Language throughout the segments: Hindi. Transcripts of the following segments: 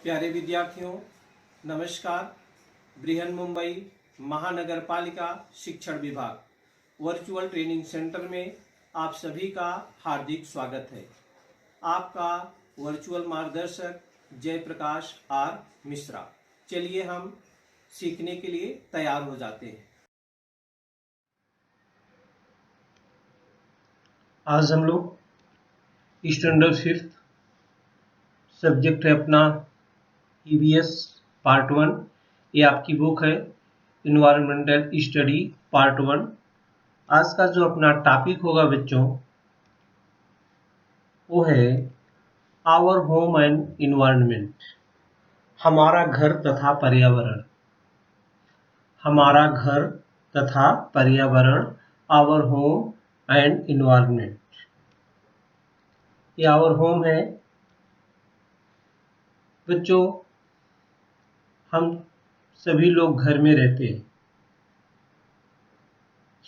प्यारे विद्यार्थियों, नमस्कार। बृहन मुंबई महानगर पालिका शिक्षण विभाग वर्चुअल ट्रेनिंग सेंटर में आप सभी का हार्दिक स्वागत है। आपका वर्चुअल मार्गदर्शक जयप्रकाश आर मिश्रा। चलिए हम सीखने के लिए तैयार हो जाते हैं। आज हम लोग स्टैंडर्ड 5th सब्जेक्ट है अपना EVS पार्ट 1। ये आपकी बुक है इन्वायरमेंटल स्टडी पार्ट 1। आज का जो अपना टॉपिक होगा बच्चों वो है आवर होम एंड इन्वायरमेंट, हमारा घर तथा पर्यावरण। हमारा घर तथा पर्यावरण, आवर होम एंड इन्वायरमेंट। ये आवर होम है बच्चों। हम सभी लोग घर में रहते हैं।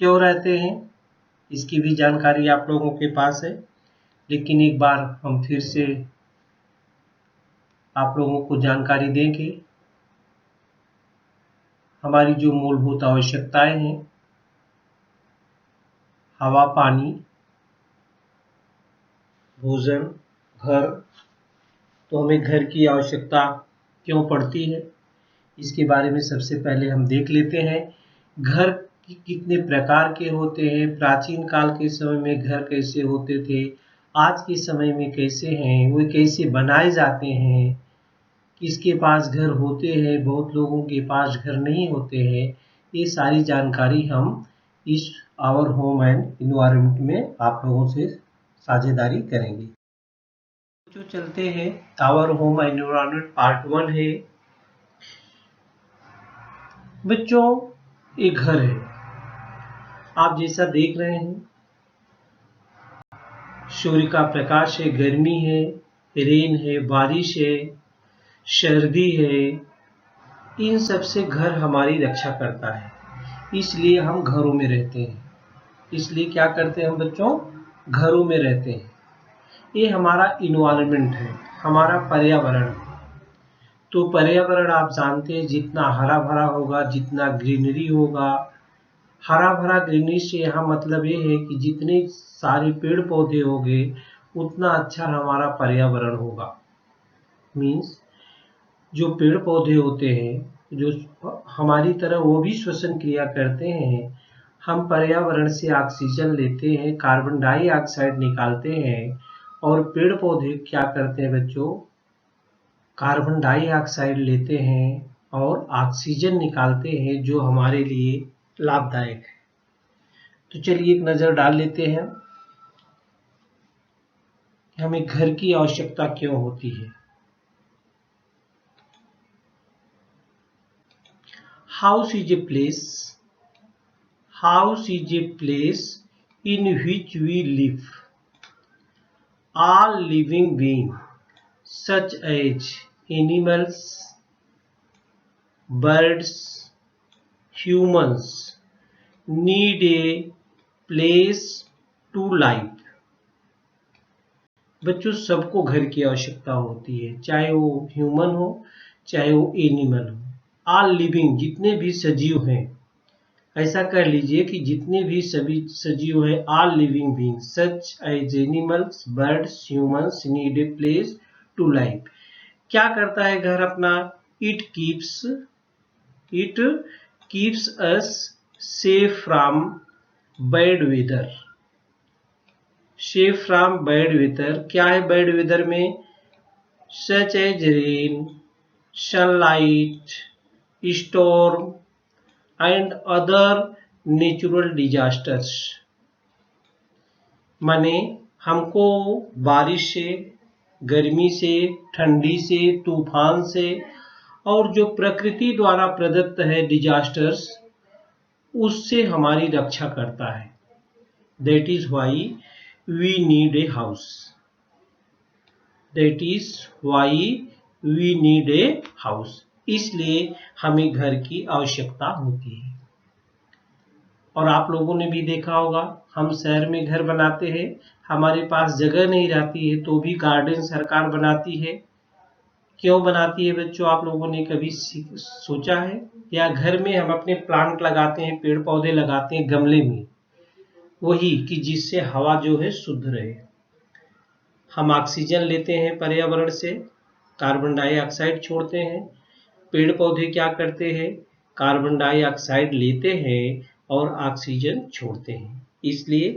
क्यों रहते हैं इसकी भी जानकारी आप लोगों के पास है, लेकिन एक बार हम फिर से आप लोगों को जानकारी देंगे। हमारी जो मूलभूत आवश्यकताएं हैं, हवा, पानी, भोजन, घर, तो हमें घर की आवश्यकता क्यों पड़ती है इसके बारे में सबसे पहले हम देख लेते हैं। घर कितने प्रकार के होते हैं, प्राचीन काल के समय में घर कैसे होते थे, आज के समय में कैसे हैं, वो कैसे बनाए जाते हैं, किसके पास घर होते हैं, बहुत लोगों के पास घर नहीं होते हैं। ये सारी जानकारी हम इस आवर होम एंड इन्वायरमेंट में आप लोगों से साझेदारी करेंगे। जो चलते हैं our home and environment part 1 है बच्चों। एक घर है, आप जैसा देख रहे हैं, सूर्य का प्रकाश है, गर्मी है, रेन है, बारिश है, सर्दी है, इन सब से घर हमारी रक्षा करता है। इसलिए हम घरों में रहते हैं। इसलिए क्या करते हैं हम बच्चों, घरों में रहते हैं। ये हमारा इन्वायरमेंट है, हमारा पर्यावरण। तो पर्यावरण आप जानते हैं, जितना हरा भरा होगा, जितना ग्रीनरी होगा, हरा भरा ग्रीनरी से यहाँ मतलब ये है कि जितने सारे पेड़ पौधे होंगे उतना अच्छा हमारा पर्यावरण होगा। मीन्स जो पेड़ पौधे होते हैं, जो हमारी तरह वो भी श्वसन क्रिया करते हैं। हम पर्यावरण से ऑक्सीजन लेते हैं, कार्बन डाइऑक्साइड निकालते हैं, और पेड़ पौधे क्या करते हैं बच्चों, कार्बन डाइऑक्साइड लेते हैं और ऑक्सीजन निकालते हैं, जो हमारे लिए लाभदायक है। तो चलिए एक नज़र डाल लेते हैं हमें घर की आवश्यकता क्यों होती है। House is a place in which we live. All living beings, such as animals, birds, humans, need a place to live. बच्चों, सबको घर की आवश्यकता होती है, चाहे वो ह्यूमन हो, चाहे वो एनिमल हो। ऑल लिविंग, जितने भी सजीव हैं, ऐसा कर लीजिए कि जितने भी सभी सजीव हैं, all living being such as animals, birds, humans need a place to live. क्या करता है घर अपना, it keeps us safe from bad weather. Safe from bad weather, क्या है बैड वेदर में, such as rain, sunlight, storm and other natural disasters. माने हमको बारिश से, गर्मी से, ठंडी से, तूफान से, और जो प्रकृति द्वारा प्रदत्त है डिजास्टर्स, उससे हमारी रक्षा करता है। That is why we need a house. That is why we need a house. इसलिए हमें घर की आवश्यकता होती है। और आप लोगों ने भी देखा होगा, हम शहर में घर बनाते हैं, हमारे पास जगह नहीं रहती है तो भी गार्डन सरकार बनाती है, क्यों बनाती है बच्चों, आप लोगों ने कभी सोचा है? या घर में हम अपने प्लांट लगाते हैं, पेड़ पौधे लगाते हैं गमले में, वही कि जिससे हवा जो है शुद्ध रहे। हम ऑक्सीजन लेते हैं पर्यावरण से, कार्बन डाइऑक्साइड छोड़ते हैं। पेड़ पौधे क्या करते हैं? कार्बन डाइऑक्साइड लेते हैं और ऑक्सीजन छोड़ते हैं। इसलिए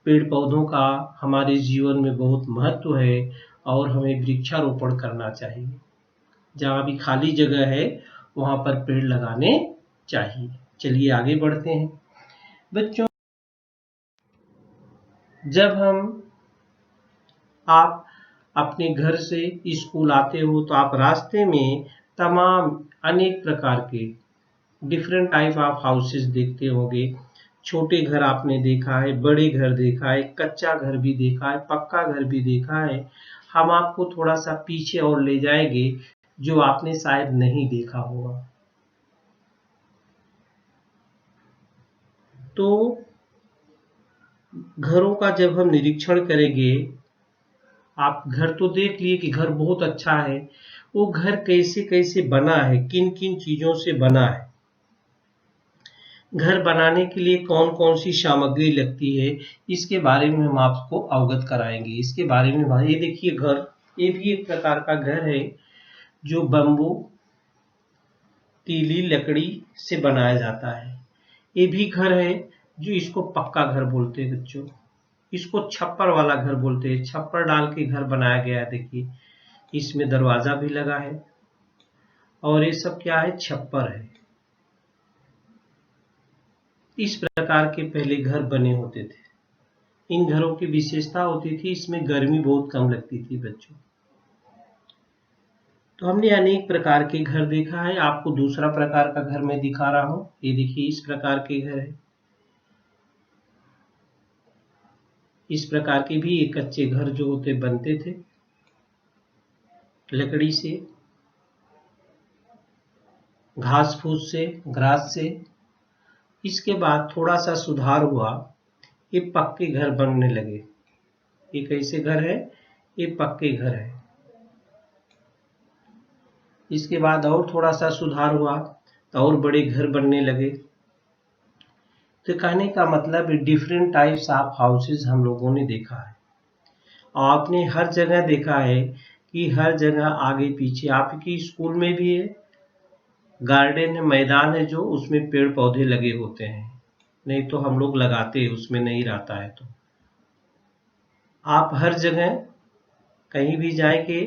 पेड़ पौधों का हमारे जीवन में बहुत महत्व है और हमें वृक्षारोपण करना चाहिए। जहाँ भी खाली जगह है वहाँ पर पेड़ लगाने चाहिए। चलिए आगे बढ़ते हैं बच्चों। जब आप अपने घर से स्कूल आते हो तो आप रास्ते में तमाम अनेक प्रकार के डिफरेंट टाइप ऑफ हाउसेस देखते होंगे। छोटे घर आपने देखा है, बड़े घर देखा है, कच्चा घर भी देखा है, पक्का घर भी देखा है। हम आपको थोड़ा सा पीछे और ले जाएंगे जो आपने शायद नहीं देखा होगा। तो घरों का जब हम निरीक्षण करेंगे, आप घर तो देख लिए कि घर बहुत अच्छा है, वो घर कैसे कैसे बना है, किन किन चीजों से बना है, घर बनाने के लिए कौन कौन सी सामग्री लगती है, इसके बारे में हम आपको अवगत कराएंगे। इसके बारे में ये देखिए घर, ये भी एक प्रकार का घर है जो बम्बू तीली लकड़ी से बनाया जाता है। ये भी घर है जो इसको पक्का घर बोलते हैं बच्चों। इसको छप्पर वाला घर बोलते हैं, छप्पर डाल के घर बनाया गया है। देखिए इसमें दरवाजा भी लगा है और ये सब क्या है? छप्पर है। इस प्रकार के पहले घर बने होते थे। इन घरों की विशेषता होती थी इसमें गर्मी बहुत कम लगती थी बच्चों। तो हमने अनेक प्रकार के घर देखा है। आपको दूसरा प्रकार का घर मैं दिखा रहा हूं। ये देखिए इस प्रकार के घर है। इस प्रकार के भी एक कच्चे घर जो होते बनते थे लकड़ी से, घास फूस से, ग्रास से। इसके बाद थोड़ा सा सुधार हुआ, ये पक्के घर बनने लगे। ये कैसे घर है? ये पक्के घर है। इसके बाद और थोड़ा सा सुधार हुआ तो और बड़े घर बनने लगे। तो कहने का मतलब डिफरेंट टाइप्स ऑफ हाउसेस हम लोगों ने देखा है। और आपने हर जगह देखा है कि हर जगह आगे पीछे, आपकी स्कूल में भी है, गार्डन है, मैदान है जो, उसमें पेड़ पौधे लगे होते हैं। नहीं तो हम लोग लगाते हैं, उसमें नहीं रहता है। तो आप हर जगह कहीं भी जाएंगे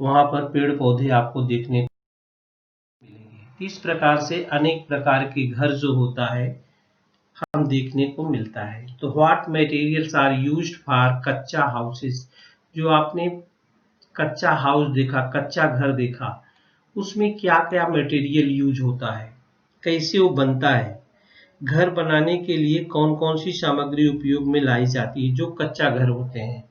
वहां पर पेड़ पौधे आपको देखने को मिलेंगे। इस प्रकार से अनेक प्रकार के घर जो होता है हम देखने को मिलता है। तो what materials are used for कच्चा हाउसेस? जो आपने कच्चा हाउस देखा, कच्चा घर देखा, उसमें क्या क्या मटेरियल यूज होता है, कैसे वो बनता है, घर बनाने के लिए कौन कौन सी सामग्री उपयोग में लाई जाती है जो कच्चा घर होते हैं।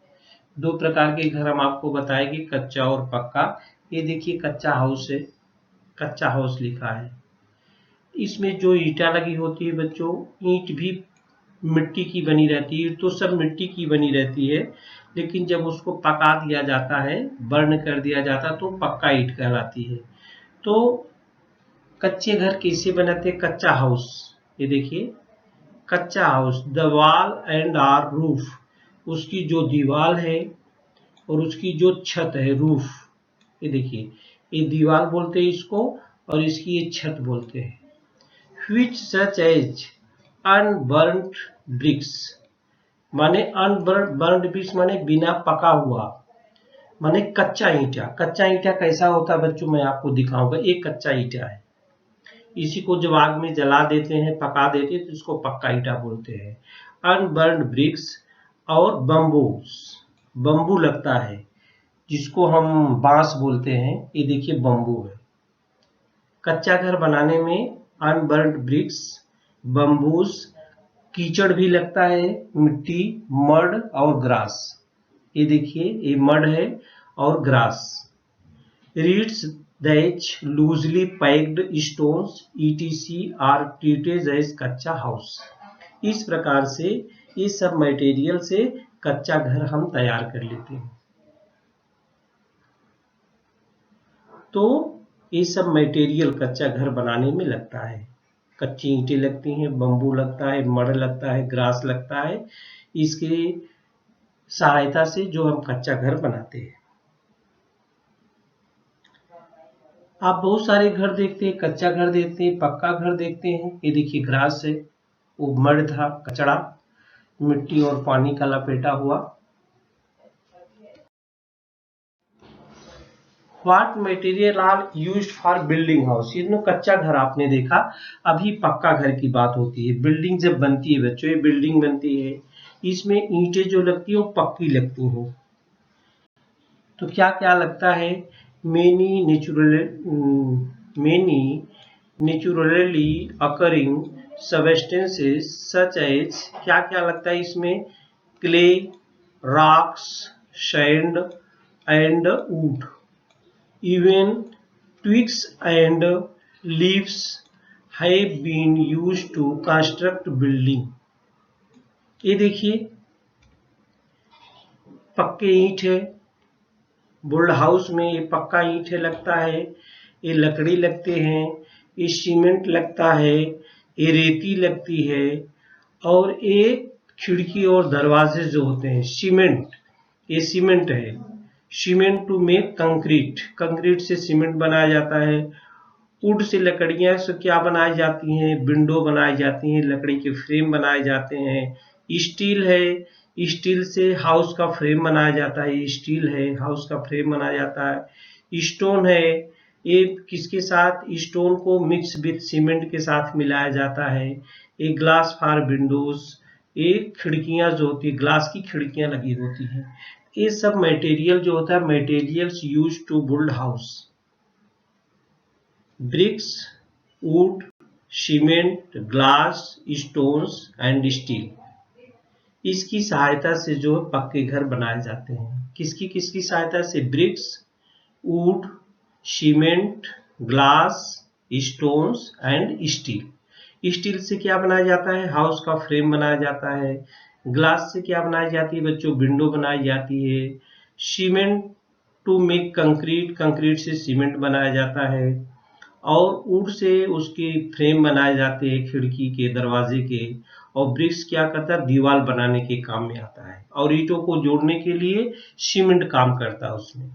दो प्रकार के घर हम आपको बताएंगे, कच्चा और पक्का। ये देखिए कच्चा हाउस है, कच्चा हाउस लिखा है। इसमें जो ईंटा लगी होती है बच्चों, ईंट भी मिट्टी की बनी रहती है। तो सब मिट्टी की बनी रहती है, लेकिन जब उसको पका दिया जाता है, बर्न कर दिया जाता है, तो पक्का ईंट कहलाती है। तो कच्चे घर कैसे बनाते हैं? कच्चा हाउस, ये देखिए कच्चा house, the wall and our roof, उसकी जो दीवार है और उसकी जो छत है, रूफ, ये देखिए ये दीवार बोलते हैं इसको और इसकी ये छत बोलते हैं। Which such as unburned bricks, माने अनबर्न्ड ब्रिक्स माने बिना पका हुआ, माने कच्चा ईंटा। कच्चा ईंटा कैसा होता है बच्चों, मैं आपको दिखाऊंगा। एक कच्चा ईंटा है, इसी को जब आग में जला देते हैं, पका देते हैं, तो इसको पक्का ईंटा बोलते हैं। अनबर्न्ड ब्रिक्स और बम्बू लगता है जिसको हम बांस बोलते हैं, ये देखिए बम्बू है। कच्चा घर बनाने में अनबर्न्ड ब्रिक्स, बम्बूस, कीचड़ भी लगता है, मिट्टी, मड और ग्रास। ये देखिए ये मड है और grass. Reeds, thatch, loosely packed stones etc are treated as kachcha house. इस प्रकार से ये सब मटेरियल से कच्चा घर हम तैयार कर लेते हैं। तो ये सब मटेरियल कच्चा घर बनाने में लगता है। कच्ची ईंटें लगती हैं, बम्बू लगता है, मड लगता है, ग्रास लगता है। इसके सहायता से जो हम कच्चा घर बनाते हैं। आप बहुत सारे घर देखते हैं, कच्चा घर देखते हैं, पक्का घर देखते हैं। ये देखिए ग्रास है, वो मड था, कचड़ा, मिट्टी और पानी का लपेटा हुआ। What material are used for building house? ये कच्चा घर आपने देखा, अभी पक्का घर की बात होती है। बिल्डिंग जब बनती है बच्चों, ये बिल्डिंग बनती है, इसमें ईंटें जो लगती है वो पक्की लगती हैं। तो क्या क्या लगता है? Many naturally occurring substances such as, क्या क्या लगता है इसमें? Clay, rocks, sand and wood. Even twigs and leaves have been used to construct building. ये देखिए पक्के ईंट है, बोल्ड हाउस में ये पक्का ईंट है लगता है, ये लकड़ी लगते हैं, ये सीमेंट लगता है, ये रेती लगती है, और ये खिड़की और दरवाजे जो होते हैं सीमेंट, ये सीमेंट है। Cement to make concrete, concrete से सीमेंट बनाया जाता है। वुड से लकड़ियां से क्या बनाई जाती हैं? विंडो बनाई जाती हैं, लकड़ी के फ्रेम बनाए जाते हैं। स्टील है, स्टील से हाउस का फ्रेम बनाया जाता है, स्टील है, हाउस का फ्रेम बनाया जाता है। स्टोन है, ये किसके साथ? स्टोन को मिक्स विथ सीमेंट के साथ मिलाया जाता है। ये ग्लास फॉर विंडोज, ये खिड़कियां जो होती है, ग्लास की खिड़कियां लगी होती हैं। ये सब मटेरियल जो होता है, materials use to build house. Bricks, wood, cement, glass, stones and steel, इसकी सहायता से जो पक्के घर बनाए जाते हैं। किसकी किसकी सहायता से? Bricks, wood, cement, glass, stones and steel. Steel से क्या बनाया जाता है? हाउस का फ्रेम बनाया जाता है। ग्लास से क्या बनाई जाती है बच्चों? विंडो बनाई जाती है। Cement to make concrete, concrete से सीमेंट बनाया जाता है। और वुड से उसके फ्रेम बनाए जाते हैं, खिड़की के, दरवाजे के। और ब्रिक्स क्या करता है? दीवार बनाने के काम में आता है। और ईंटों को जोड़ने के लिए सीमेंट काम करता है। उसमें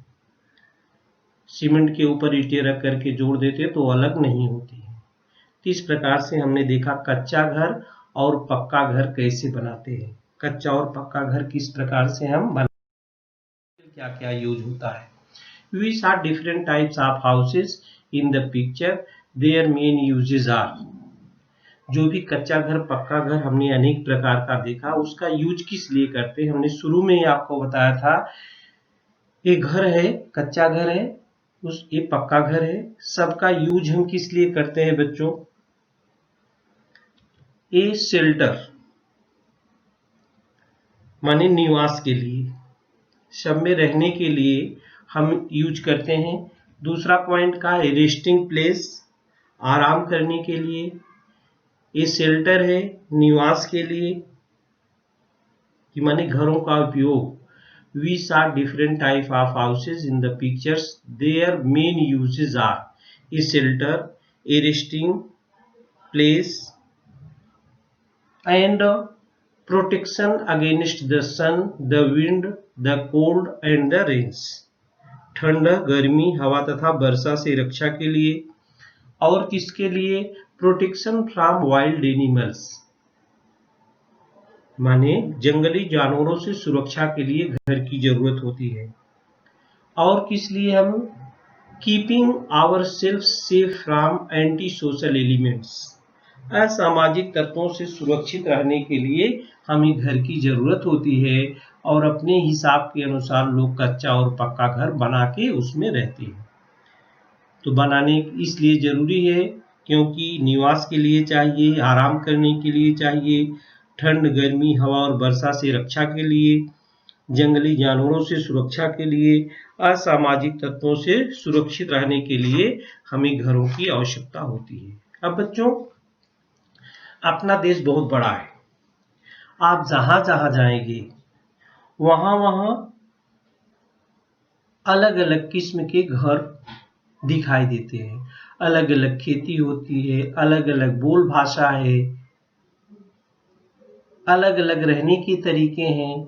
सीमेंट के ऊपर ईंटें रख करके जोड़ देते तो अलग नहीं होती है। तो इस प्रकार से हमने देखा कच्चा घर और पक्का घर कैसे बनाते हैं। कच्चा और पक्का घर किस प्रकार से हम बनाते हैं, क्या क्या यूज होता है। We saw different types of houses in the picture. Their main uses are, जो भी कच्चा घर पक्का घर हमने अनेक प्रकार का देखा, उसका यूज किस लिए करते हैं हमने शुरू में ही आपको बताया था। ये घर है, कच्चा घर है, ये पक्का घर है, सबका यूज हम किस लिए करते हैं बच्चों? ये शेल्टर माने निवास के लिए, सब में रहने के लिए हम यूज करते हैं। दूसरा पॉइंट का है रेस्टिंग प्लेस, आराम करने के लिए। ये शेल्टर है निवास के लिए, कि माने घरों का उपयोग। We saw different type of houses in the pictures. Their main uses are a shelter, a resting place, and protection against the sun, the wind, the cold and the rains. ठंड, गर्मी, हवा तथा वर्षा से रक्षा के लिए। और किसके लिए? प्रोटेक्शन फ्रॉम वाइल्ड एनिमल्स, माने जंगली जानवरों से सुरक्षा के लिए घर की जरूरत होती है। और किस लिए? हम keeping ourselves safe from anti social elements, असामाजिक तत्वों से सुरक्षित रहने के लिए हमें घर की जरूरत होती है। और अपने हिसाब के अनुसार लोग कच्चा और पक्का घर बना के उसमें रहते हैं। तो बनाने इसलिए जरूरी है क्योंकि निवास के लिए चाहिए, आराम करने के लिए चाहिए, ठंड, गर्मी, हवा और वर्षा से रक्षा के लिए, जंगली जानवरों से सुरक्षा के लिए, असामाजिक तत्वों से सुरक्षित रहने के लिए हमें घरों की आवश्यकता होती है। अब बच्चों, अपना देश बहुत बड़ा है, आप जहां जहां जाएंगे वहां वहां अलग अलग किस्म के घर दिखाई देते हैं। अलग अलग खेती होती है, अलग अलग बोल भाषा है, अलग अलग रहने के तरीके हैं।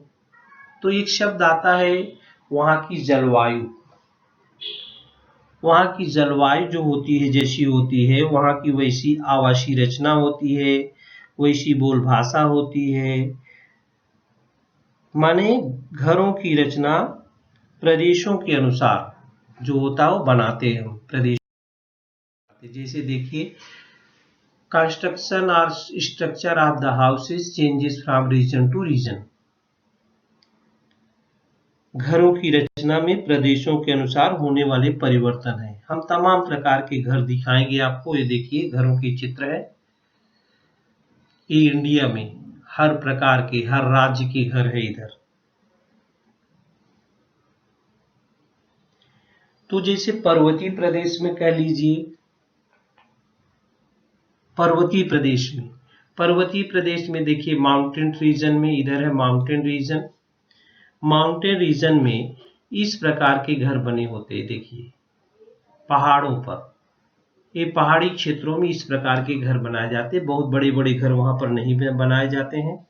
तो एक शब्द आता है वहाँ की जलवायु। वहाँ की जलवायु जो होती है, जैसी होती है, वहाँ की वैसी आवासीय रचना होती है, वैसी बोल भाषा होती है। माने घरों की रचना प्रदेशों के अनुसार जो होता है वो बनाते हैं हम प्रदेश। जैसे देखिए, कंस्ट्रक्शन और structure of the houses changes from region to region. घरों की रचना में प्रदेशों के अनुसार होने वाले परिवर्तन है। हम तमाम प्रकार के घर दिखाएंगे आपको। ये देखिए घरों के चित्र है। ये इंडिया में हर प्रकार के, हर राज्य के घर है इधर। तो जैसे पर्वतीय प्रदेश में कह लीजिए, पर्वतीय प्रदेश में देखिए माउंटेन रीजन में, इधर है माउंटेन रीजन। माउंटेन रीजन में इस प्रकार के घर बने होते हैं। देखिए पहाड़ों पर, ये पहाड़ी क्षेत्रों में इस प्रकार के घर बनाए जाते हैं। बहुत बड़े बड़े घर वहां पर नहीं बनाए जाते हैं।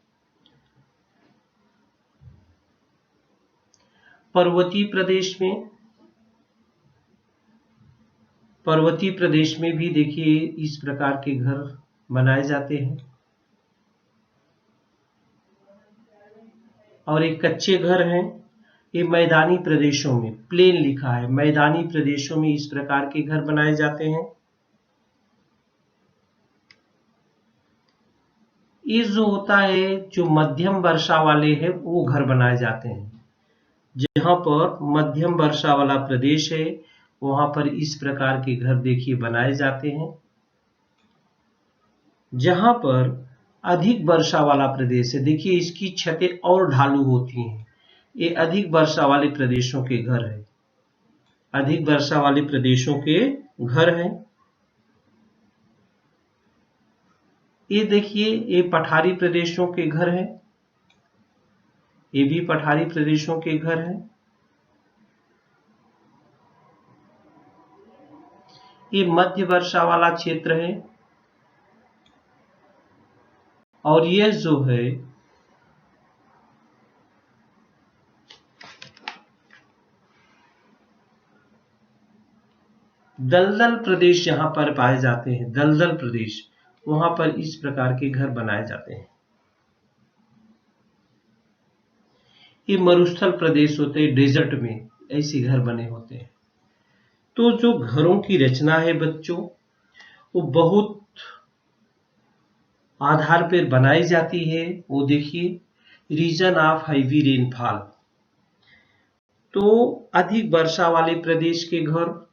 पर्वतीय प्रदेश में भी देखिए इस प्रकार के घर बनाए जाते हैं। और एक कच्चे घर हैं, ये मैदानी प्रदेशों में, प्लेन लिखा है, मैदानी प्रदेशों में इस प्रकार के घर बनाए जाते हैं। ये जो होता है, जो मध्यम वर्षा वाले हैं, वो घर बनाए जाते हैं। जहां पर मध्यम वर्षा वाला प्रदेश है, वहां पर इस प्रकार के घर देखिए बनाए जाते हैं। जहां पर अधिक वर्षा वाला प्रदेश है, देखिए इसकी छतें और ढालू होती हैं। ये अधिक वर्षा वाले प्रदेशों के घर है, अधिक वर्षा वाले प्रदेशों के घर हैं। ये देखिए ये पठारी प्रदेशों के घर हैं, ये भी पठारी प्रदेशों के घर हैं। ये मध्य वर्षा वाला क्षेत्र है। और ये जो है दलदल प्रदेश जहां पर पाए जाते हैं, दलदल प्रदेश, वहां पर इस प्रकार के घर बनाए जाते हैं। ये मरुस्थल प्रदेश होते हैं, डेजर्ट में ऐसे घर बने होते हैं। तो जो घरों की रचना है बच्चों, वो बहुत आधार पर बनाई जाती है। वो देखिए रीजन ऑफ हैवी रेनफॉल, तो अधिक वर्षा वाले प्रदेश के घर,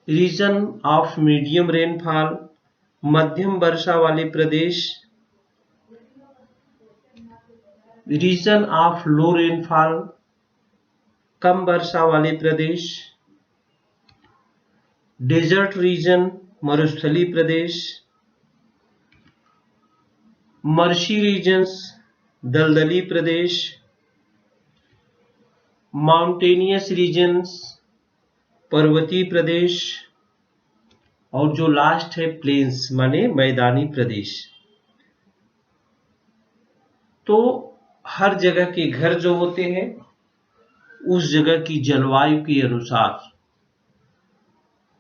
रीजन ऑफ मीडियम रेनफॉल, मध्यम वर्षा वाले प्रदेश, रीजन ऑफ लो रेनफॉल, कम वर्षा वाले प्रदेश, डेजर्ट रीजन, मरुस्थलीय प्रदेश, मर्शी रीजन्स, दलदली प्रदेश, माउंटेनियस रीजन्स, पर्वतीय प्रदेश, और जो लास्ट है प्लेन्स माने मैदानी प्रदेश। तो हर जगह के घर जो होते हैं, उस जगह की जलवायु के अनुसार,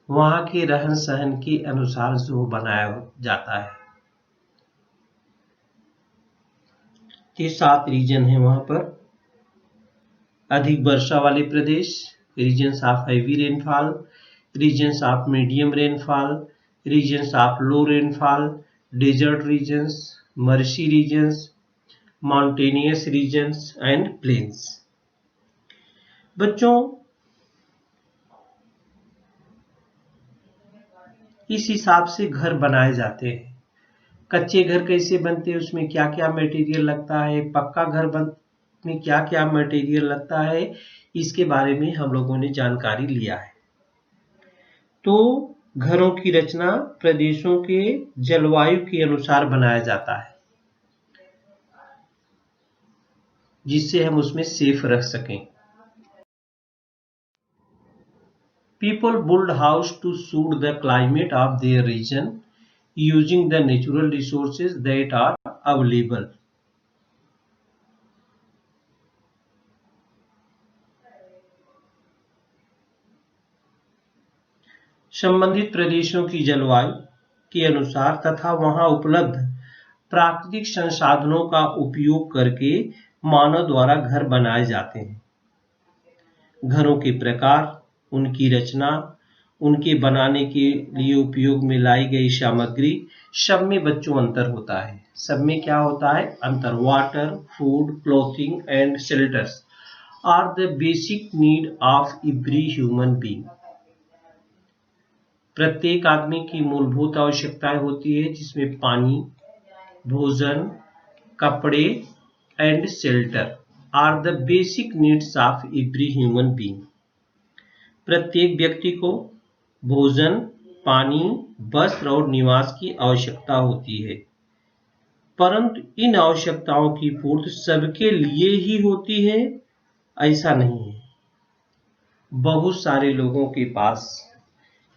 वहां के रहन सहन के अनुसार जो बनाया जाता है। ये 7 रीजन है वहां पर। अधिक वर्षा वाले प्रदेश, regions of heavy rainfall, regions of medium rainfall, regions of low rainfall, desert regions, marshy regions, mountainous regions and plains. बच्चों इस हिसाब से घर बनाए जाते हैं। कच्चे घर कैसे बनते हैं, उसमें क्या क्या मटेरियल लगता है, पक्का घर में क्या क्या मटेरियल लगता है, इसके बारे में हम लोगों ने जानकारी लिया है। तो घरों की रचना प्रदेशों के जलवायु के अनुसार बनाया जाता है, जिससे हम उसमें सेफ रह सकें। People build house to suit the climate of their region using the natural resources that are available. संबंधित प्रदेशों की जलवायु के अनुसार तथा वहां उपलब्ध प्राकृतिक संसाधनों का उपयोग करके मानव द्वारा घर बनाए जाते हैं। घरों के प्रकार, उनकी रचना, उनके बनाने के लिए उपयोग में लाई गई सामग्री, सब में बच्चों अंतर होता है। सब में क्या होता है? अंतर। Water, food, clothing and shelters are the basic need of every human being. प्रत्येक आदमी की मूलभूत आवश्यकताएं होती है, जिसमें पानी, भोजन, कपड़े and shelter are the basic needs of every human being. प्रत्येक व्यक्ति को भोजन, पानी, वस्त्र और निवास की आवश्यकता होती है, परंतु इन आवश्यकताओं की पूर्ति सबके लिए ही होती है, ऐसा नहीं है। बहुत सारे लोगों के पास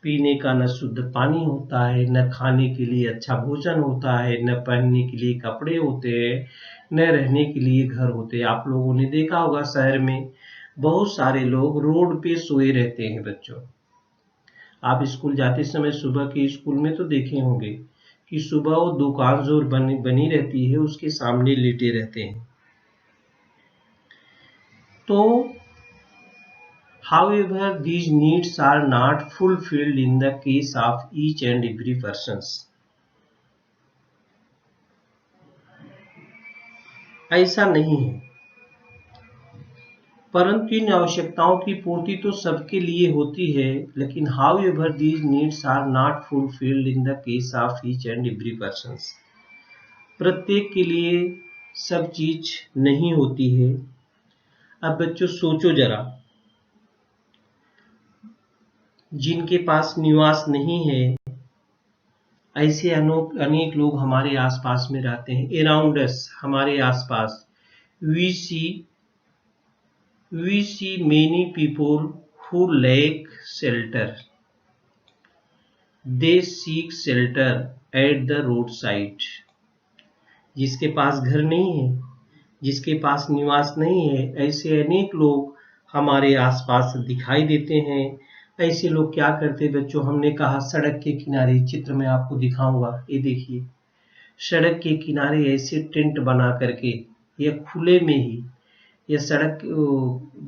पीने का न शुद्ध पानी होता है, न खाने के लिए अच्छा भोजन होता है, न पहनने के लिए कपड़े होते हैं, न रहने के लिए घर होते हैं। आप लोगों ने देखा होगा शहर में बहुत सारे लोग रोड पे सोए रहते हैं। बच्चों, आप स्कूल जाते समय सुबह के स्कूल में तो देखे होंगे कि सुबह वो दुकान जो बनी रहती है उसके सामने लेटे रहते हैं। तो however, these needs are not fulfilled in the case of each and every person. ऐसा नहीं है, परंतु इन आवश्यकताओं की पूर्ति तो सबके लिए होती है, लेकिन however, these needs are not fulfilled in the case of each and every person. प्रत्येक के लिए सब चीज नहीं होती है। अब बच्चों सोचो जरा, जिनके पास निवास नहीं है, ऐसे अनेक लोग हमारे आसपास में रहते हैं। अराउंड अस, हमारे आसपास, we see many people who lack shelter. They seek shelter at the road side. जिसके पास घर नहीं है, जिसके पास निवास नहीं है, ऐसे अनेक लोग हमारे आसपास दिखाई देते हैं। ऐसे लोग क्या करते बच्चों? हमने कहा सड़क के किनारे, चित्र में आपको दिखाऊंगा, ये देखिए, सड़क के किनारे ऐसे टेंट बना करके या खुले में ही, या सड़क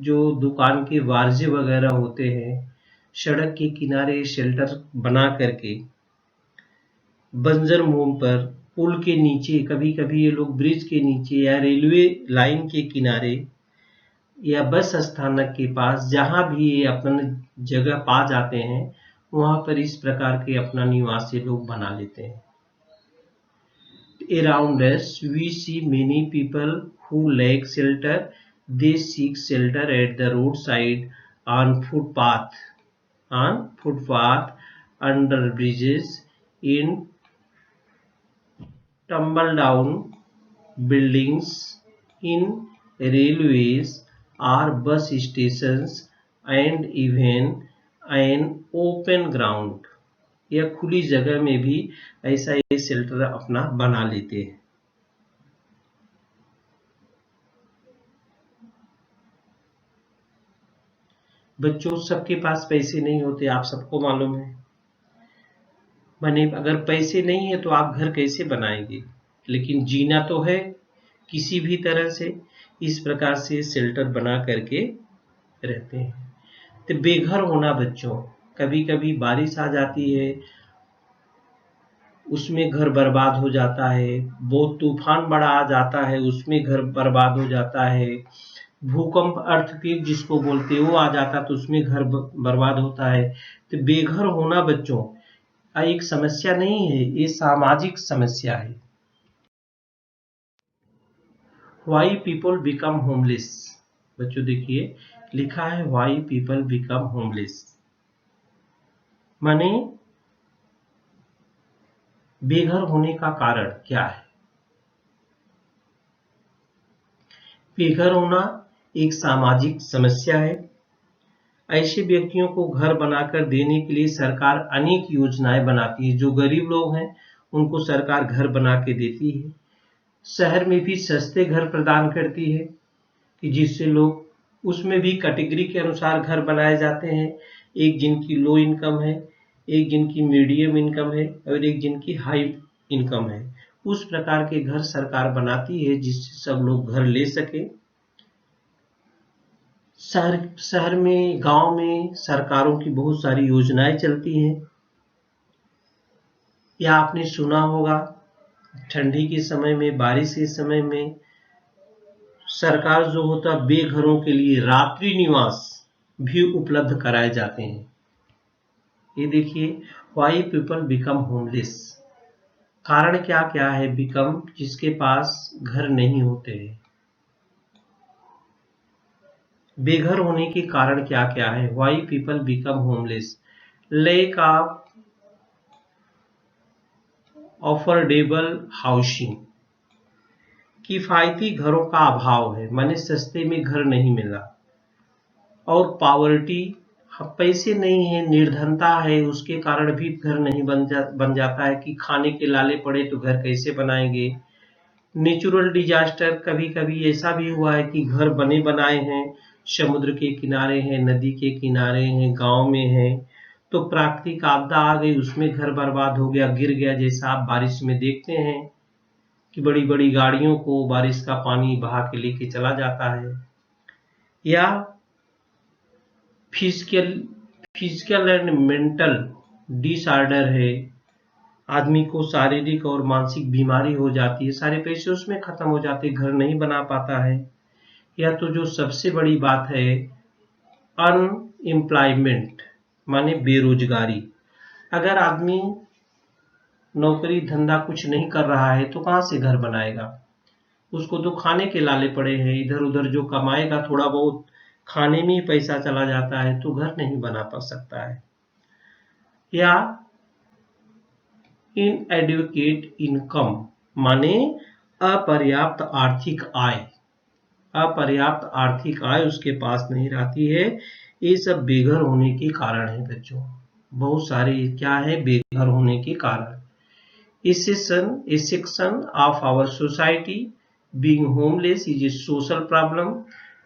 जो दुकान के वारजे वगैरह होते हैं, सड़क के किनारे शेल्टर बना करके बंजर भूमि पर, पुल के नीचे, कभी कभी ये लोग ब्रिज के नीचे या रेलवे लाइन के किनारे या बस स्थानक के पास, जहां भी ये अपना जगह पा जाते हैं, वहां पर इस प्रकार के अपना निवास ये लोग बना लेते हैं। Around us, we see many people who lack shelter. They seek shelter at the roadside, on footpath, under bridges, in tumble down buildings, in railways or bus stations, and even an open ground, या खुली जगह में भी ऐसा ये शेल्टर अपना बना लेते हैं। बच्चों, सबके पास पैसे नहीं होते, आप सबको मालूम है। माने अगर पैसे नहीं है तो आप घर कैसे बनाएंगे? लेकिन जीना तो है किसी भी तरह से, इस प्रकार से शेल्टर बना करके रहते हैं। तो बेघर होना बच्चों, कभी कभी बारिश आ जाती है, उसमें घर बर्बाद हो जाता है। बहुत तूफान बड़ा आ जाता है, उसमें घर बर्बाद हो जाता है। भूकंप, अर्थक्वेक जिसको बोलते हैं, वो आ जाता तो उसमें घर बर्बाद होता है। तो बेघर होना बच्चों एक समस्या नहीं है, ये सामाजिक समस्या है। Why people become homeless? बच्चों देखिए, लिखा है Why people become homeless, माने बेघर होने का कारण क्या है? बेघर होना एक सामाजिक समस्या है। ऐसे व्यक्तियों को घर बनाकर देने के लिए सरकार अनेक योजनाएं बनाती है। जो गरीब लोग हैं उनको सरकार घर बना के देती है। शहर में भी सस्ते घर प्रदान करती है कि जिससे लोग, उसमें भी कैटेगरी के अनुसार घर बनाए जाते हैं। एक जिनकी लो इनकम है, एक जिनकी मीडियम इनकम है और एक जिनकी हाई इनकम है। उस प्रकार के घर सरकार बनाती है जिससे सब लोग घर ले सके। शहर में, गांव में सरकारों की बहुत सारी योजनाएं चलती हैं। या आपने सुना होगा ठंडी के समय में, बारिश के समय में सरकार जो होता है बेघरों के लिए रात्रि निवास भी उपलब्ध कराए जाते हैं। ये देखिए, व्हाई पीपल बिकम होमलेस। कारण क्या क्या है बिकम, जिसके पास घर नहीं होते हैं। बेघर होने के कारण क्या क्या है? Why people become homeless. Lack of affordable housing, किफायती घरों का अभाव है, माने सस्ते में घर नहीं मिला। और पावर्टी, पैसे नहीं है, निर्धनता है, उसके कारण भी घर नहीं बन जाता है कि खाने के लाले पड़े तो घर कैसे बनाएंगे। नेचुरल डिजास्टर, कभी कभी ऐसा भी हुआ है कि घर बने बनाए हैं, समुद्र के किनारे हैं, नदी के किनारे हैं, गांव में हैं, तो प्राकृतिक आपदा आ गई, उसमें घर बर्बाद हो गया, गिर गया। जैसा आप बारिश में देखते हैं कि बड़ी बड़ी गाड़ियों को बारिश का पानी बहा के लेके चला जाता है। या फिजिकल एंड मेंटल डिसऑर्डर है, आदमी को शारीरिक और मानसिक बीमारी हो जाती है, सारे पैसे उसमें खत्म हो जाते, घर नहीं बना पाता है। या तो जो सबसे बड़ी बात है अनएम्प्लॉयमेंट, माने बेरोजगारी। अगर आदमी नौकरी धंधा कुछ नहीं कर रहा है तो कहाँ से घर बनाएगा? उसको तो खाने के लाले पड़े हैं, इधर उधर जो कमाएगा थोड़ा बहुत खाने में ही पैसा चला जाता है, तो घर नहीं बना पा सकता है। या इनएडुकेट इनकम, माने अपर्याप्त आर्थिक आय। अपर्याप्त आर्थिक आय उसके पास नहीं रहती है। ये सब बेघर होने के कारण है बच्चों, बहुत सारे क्या है बेघर होने के कारण। A section of our society being homeless is a social problem.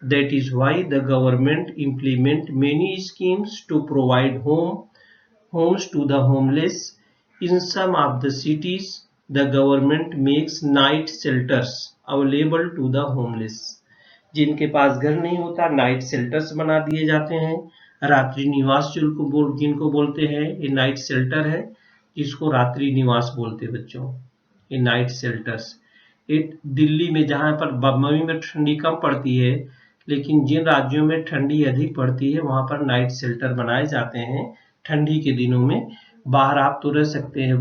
That is why the government implement many schemes to provide homes to the homeless. In some of the cities, the government makes night shelters available to the homeless. जिनके पास घर नहीं होता, नाइट शेल्टर्स बना दिए जाते हैं। रात्रि निवास जिनको बोलते हैं, ये नाइट शेल्टर है, जिसको रात्रि निवास बोलते हैं बच्चों, ये नाइट शेल्टर्स। दिल्ली में जहाँ पर बम्बई में ठंडी कम पड़ती है, लेकिन जिन राज्यों में ठंडी अधिक पड़ती है वहाँ पर नाइट शेल्टर बनाए जाते हैं। ठंडी के दिनों में बाहर आप तो रह सकते हैं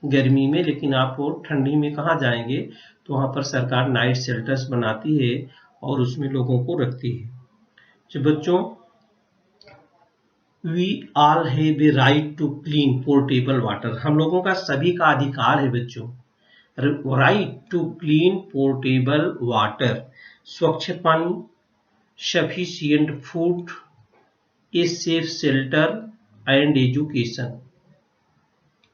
गर्मी में, लेकिन आप वो ठंडी में कहाँ जाएंगे, तो वहाँ पर सरकार नाइट शेल्टर्स बनाती है और उसमें लोगों को रखती है। तो बच्चों, we all have a right to clean portable water, हम लोगों का सभी का अधिकार है बच्चों, right to clean portable water, स्वच्छ पानी, sufficient food, a safe shelter and education.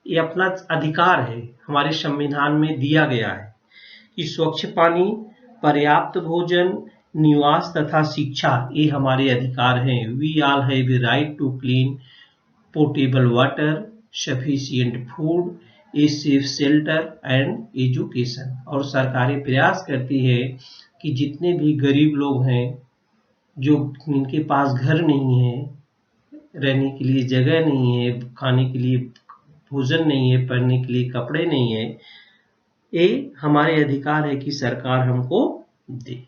ये अपना अधिकार है, हमारे संविधान में दिया गया है कि स्वच्छ पानी, पर्याप्त भोजन, निवास तथा शिक्षा ये हमारे अधिकार हैं। We all have a right to clean portable water, sufficient food, a safe shelter and education. और सरकारें प्रयास करती है कि जितने भी गरीब लोग हैं, जो जिनके पास घर नहीं है, रहने के लिए जगह नहीं है, खाने के लिए भोजन नहीं है, पहनने के लिए कपड़े नहीं है, ये हमारे अधिकार है कि सरकार हमको दे।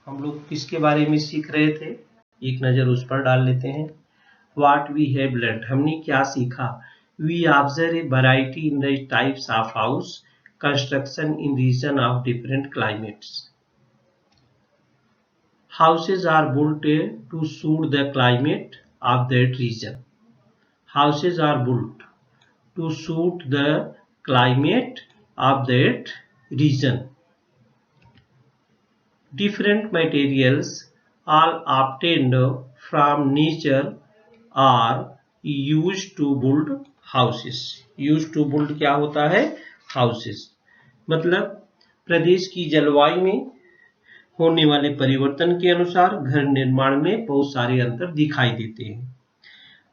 हम लोग किसके बारे में सीख रहे थे, एक नजर उस पर डाल लेते हैं। What we have learned, हमने क्या सीखा। We observe a variety in the types of house construction in region of different climates. Houses are built to suit the climate of that region. Houses are built to suit the climate of that region. different materials all obtained from nature are used to build houses. Used to build क्या होता है? Houses. मतलब प्रदेश की जलवायु में होने वाले परिवर्तन के अनुसार घर निर्माण में बहुत सारे अंतर दिखाई देते हैं।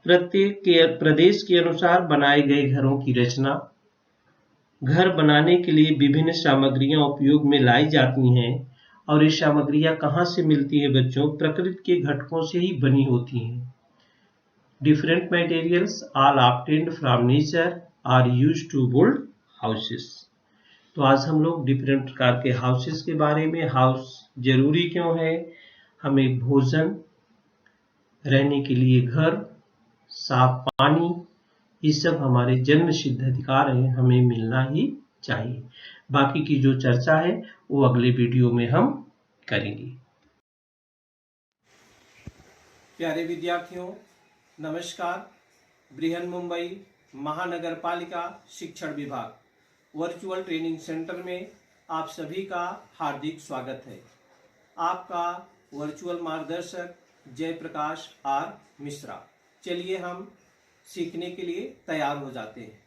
प्रत्येक के प्रदेश के अनुसार बनाए गए घरों की रचना, घर बनाने के लिए विभिन्न सामग्रियां उपयोग में लाई जाती हैं और ये सामग्रियां कहाँ से मिलती है बच्चों? प्रकृति के घटकों से ही बनी होती हैं। Different materials all obtained from nature are used to build houses. तो आज हम लोग डिफरेंट प्रकार के हाउसेस के बारे में, हाउस जरूरी क्यों है, हमें भोजन, रहने के लिए घर, साफ पानी, ये सब हमारे जन्म सिद्ध अधिकार है, हमें मिलना ही चाहिए। बाकी की जो चर्चा है वो अगले वीडियो में हम करेंगे। प्यारे विद्यार्थियों, नमस्कार। बृहन मुंबई महानगर पालिका शिक्षण विभाग वर्चुअल ट्रेनिंग सेंटर में आप सभी का हार्दिक स्वागत है। आपका वर्चुअल मार्गदर्शक जयप्रकाश आर मिश्रा। चलिए हम सीखने के लिए तैयार हो जाते हैं।